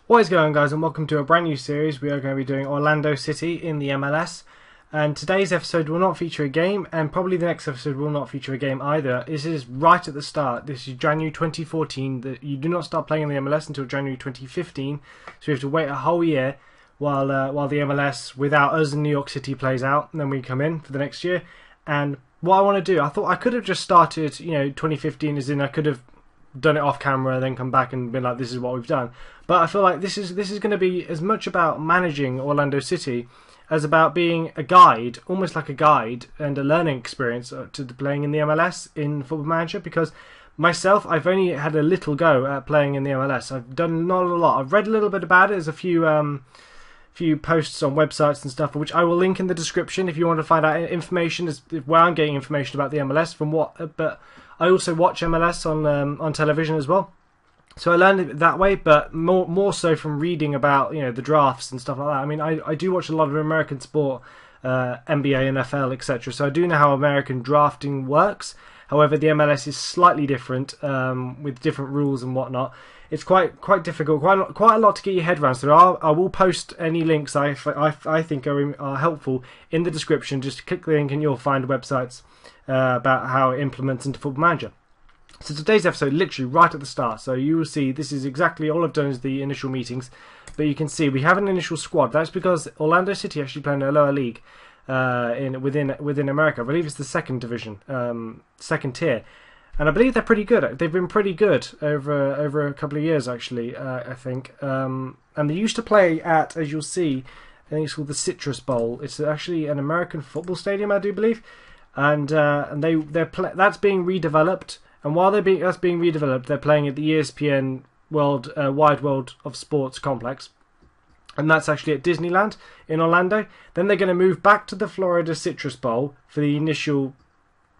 What is going on, guys, and welcome to a brand new series. We are going to be doing Orlando City in the MLS, and today's episode will not feature a game, and probably the next episode will not feature a game either. This is right at the start. This is January 2014. You do not start playing in the MLS until January 2015, so we have to wait a whole year while the MLS without us in New York City plays out, and then we come in for the next year. And what I want to do, I thought I could have just started, 2015, as in I could have done it off camera, then come back and been like, this is what we've done. But I feel like this is going to be as much about managing Orlando City as about being a guide, almost like a guide and a learning experience to playing in the MLS in Football Manager. Because myself, I've only had a little go at playing in the MLS. I've done not a lot. I've read a little bit about it. There's a few posts on websites and stuff, which I will link in the description if you want to find out information as where I'm getting information about the MLS from what. But I also watch MLS on television as well. So I learned it that way, but more so from reading about the drafts and stuff like that. I mean, I do watch a lot of American sport, NBA, NFL, etc. So I do know how American drafting works. However, the MLS is slightly different with different rules and whatnot. It's quite difficult, quite a lot to get your head around. So I will post any links I think are helpful in the description. Just click the link and you'll find websites about how it implements into Football Manager. So today's episode, literally right at the start. So you will see this is exactly all I've done is the initial meetings, but you can see we have an initial squad. That's because Orlando City actually play in a lower league within America. I believe it's the second division, second tier, and I believe they're pretty good. They've been pretty good over a couple of years actually. I think, and they used to play at, as you'll see, I think it's called the Citrus Bowl. It's actually an American football stadium, I do believe, and that's being redeveloped. And while that's being redeveloped, they're playing at the ESPN Wide World of Sports complex, and that's actually at Disneyland in Orlando. Then they're going to move back to the Florida Citrus Bowl for the initial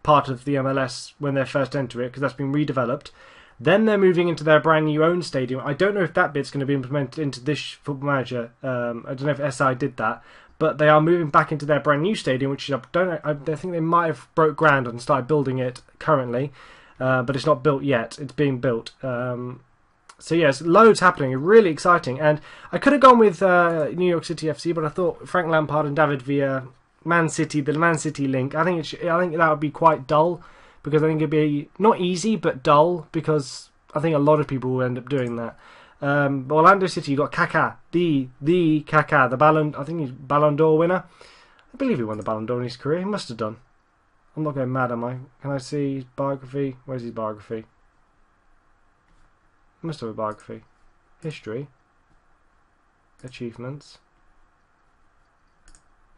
part of the MLS when they first enter it, because that's been redeveloped. Then they're moving into their brand new own stadium. I don't know if that bit's going to be implemented into this Football Manager. I don't know if SI did that, but they are moving back into their brand new stadium, which I think they might have broke ground and started building it currently. But it's not built yet. It's being built. So yes, loads happening. Really exciting. And I could have gone with New York City FC, but I thought Frank Lampard and David Villa, Man City, the Man City link. I think that would be quite dull, because I think it'd be not easy but dull, because I think a lot of people will end up doing that. But Orlando City, you got Kaká, the Kaká, I think he's Ballon d'Or winner. I believe he won the Ballon d'Or in his career. He must have done. I'm not going mad, am I? Can I see his biography? Where's his biography? He must have a biography. History. Achievements.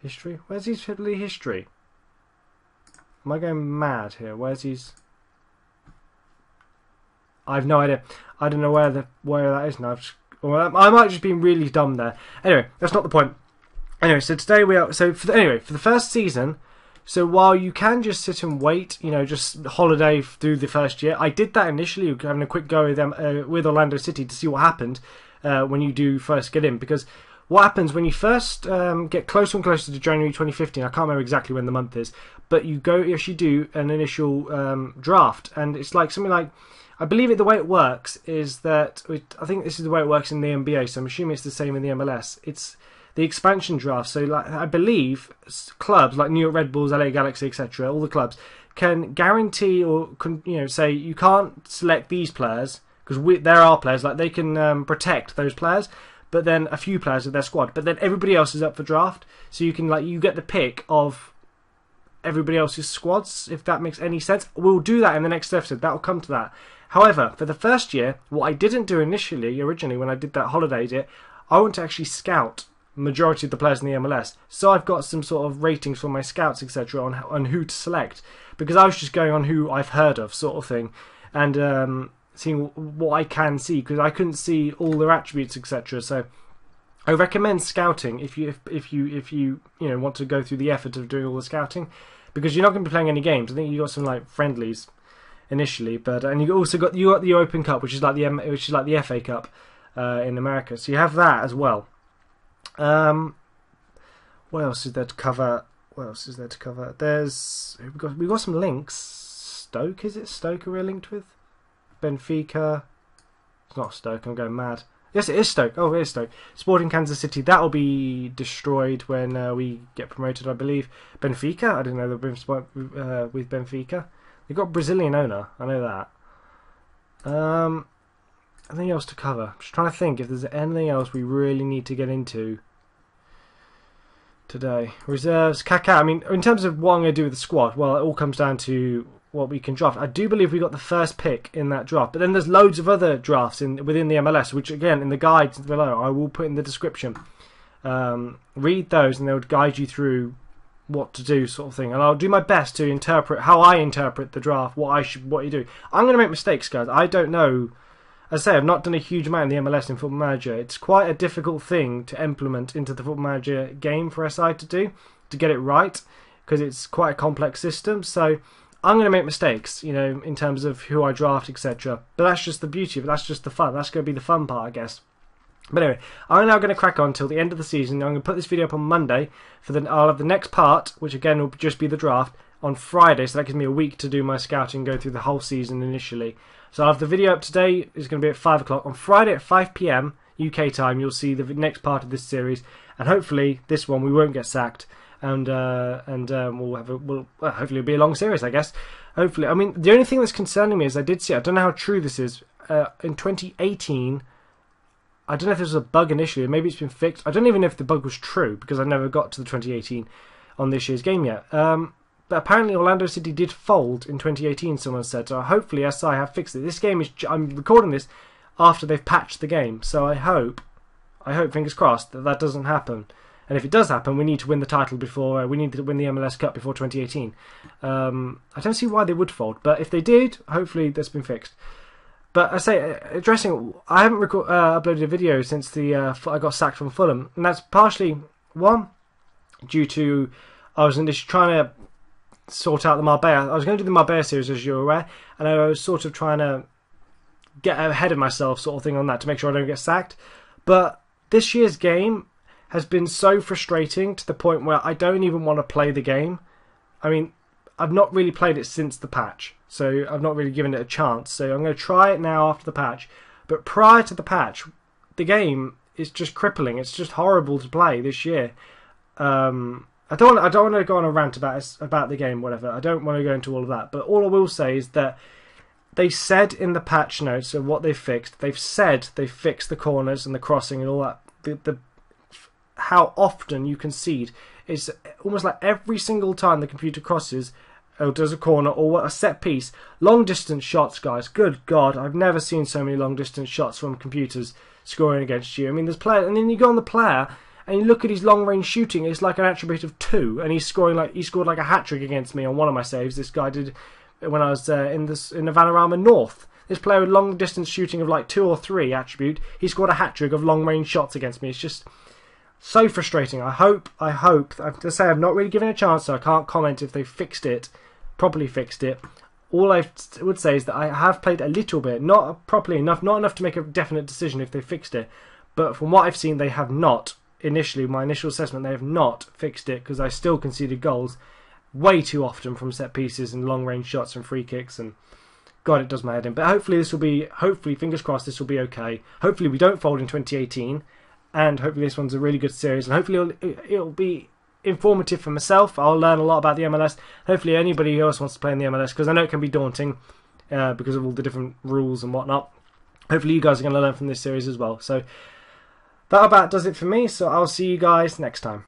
History? Where's his history? Am I going mad here? Where's his... I have no idea. I don't know where that is now. I might have just been really dumb there. Anyway, that's not the point. Anyway, so today we are... So, for the first season... So while you can just sit and wait, just holiday through the first year, I did that initially, having a quick go with them with Orlando City to see what happened when you do first get in. Because what happens when you first get closer and closer to January 2015, I can't remember exactly when the month is, but you actually do an initial draft, and it's like something like, I believe the way it works is that, I think this is the way it works in the NBA, so I'm assuming it's the same in the MLS. It's the expansion draft. So I believe clubs like New York Red Bulls, LA Galaxy, etc., all the clubs can guarantee or say you can't select these players because there are players, like they can protect those players, but then a few players of their squad, but then everybody else is up for draft, so you can you get the pick of everybody else's squads, if that makes any sense. We'll do that in the next episode. That will come to that. However, for the first year, what I didn't do originally when I did that holiday bit, I want to actually scout majority of the players in the MLS, so I've got some sort of ratings for my scouts, etc., on who to select, because I was just going on who I've heard of, sort of thing, and seeing what I can see, because I couldn't see all their attributes, etc. So I recommend scouting if you want to go through the effort of doing all the scouting, because you're not going to be playing any games. I think you got some friendlies initially, and you also got the Open Cup, which is like the FA Cup in America. So you have that as well. What else is there to cover? We've got some links. Stoke, is it Stoke we're linked with? Benfica. It's not Stoke, I'm going mad. Yes, it is Stoke. Oh, it is Stoke. Sporting Kansas City. That will be destroyed when we get promoted, I believe. Benfica. I didn't know they've been with Benfica. They've got a Brazilian owner. I know that. Anything else to cover? I'm just trying to think if there's anything else we really need to get into today. Reserves, Kaká. I mean, in terms of what I'm going to do with the squad, well, it all comes down to what we can draft. I do believe we got the first pick in that draft, but then there's loads of other drafts within the MLS, which again in the guides below I will put in the description. Read those, and they'll guide you through what to do, sort of thing. And I'll do my best to interpret how I interpret the draft, what you do. I'm going to make mistakes, guys. I don't know. As I say, I've not done a huge amount in the MLS in Football Manager. It's quite a difficult thing to implement into the Football Manager game for SI to do, to get it right, because it's quite a complex system. So I'm going to make mistakes, you know, in terms of who I draft, etc. But that's just the beauty of it. That's just the fun. That's going to be the fun part, I guess. But anyway, I'm now going to crack on till the end of the season. I'm going to put this video up on Monday. I'll have the next part, which again will just be the draft, on Friday. So that gives me a week to do my scouting, go through the whole season initially. So I'll have the video up today. It's going to be at 5 o'clock. On Friday at 5 PM UK time, you'll see the next part of this series. And hopefully, this one, we won't get sacked. And hopefully it'll be a long series, I guess. Hopefully, I mean, the only thing that's concerning me is I did see, I don't know how true this is, in 2018, I don't know if there was a bug initially, maybe it's been fixed. I don't even know if the bug was true, because I never got to the 2018 on this year's game yet. But apparently Orlando City did fold in 2018, someone said, so hopefully SI have fixed it. This game is, I'm recording this after they've patched the game, so I hope, fingers crossed, that doesn't happen. And if it does happen, we need to win the title before, we need to win the MLS Cup before 2018. I don't see why they would fold, but if they did, hopefully that's been fixed. But I say, I haven't uploaded a video since I got sacked from Fulham, and that's partially, one, due to I was initially trying to sort out the Marbella. I was going to do the Marbella series, as you're aware, and I was sort of trying to get ahead of myself, sort of thing, on that to make sure I don't get sacked. But this year's game has been so frustrating to the point where I don't even want to play the game. I mean, I've not really played it since the patch, so I've not really given it a chance. So I'm going to try it now after the patch. But prior to the patch, the game is just crippling. It's just horrible to play this year. I don't want to go on a rant about the game, whatever. I don't want to go into all of that. But all I will say is that they said in the patch notes of what they've fixed, they've said they've fixed the corners and the crossing and all that. How often you concede is almost like every single time the computer crosses or does a corner or a set piece. Long distance shots, guys. Good God, I've never seen so many long distance shots from computers scoring against you. I mean, there's players, and then you go on the player and you look at his long range shooting. It's like an attribute of 2, and he scored like a hat trick against me on one of my saves. This guy did when I was in the Vanarama North. This player with long distance shooting of like 2 or 3 attribute, he scored a hat trick of long range shots against me. It's just so frustrating. I hope, I have to say, I've not really given it a chance, so I can't comment if they fixed it, properly fixed it. All I would say is that I have played a little bit, not properly enough, not enough to make a definite decision if they fixed it, but from what I've seen, they have not. Initially, my initial assessment, they have not fixed it, because I still conceded goals way too often from set pieces and long range shots and free kicks, and God, it does my head in. But hopefully fingers crossed, this will be okay. Hopefully we don't fold in 2018, and hopefully this one's a really good series, and hopefully it'll be informative for myself. I'll learn a lot about the MLS. Hopefully anybody else wants to play in the MLS, because I know it can be daunting because of all the different rules and whatnot. Hopefully you guys are going to learn from this series as well. So that about does it for me, so I'll see you guys next time.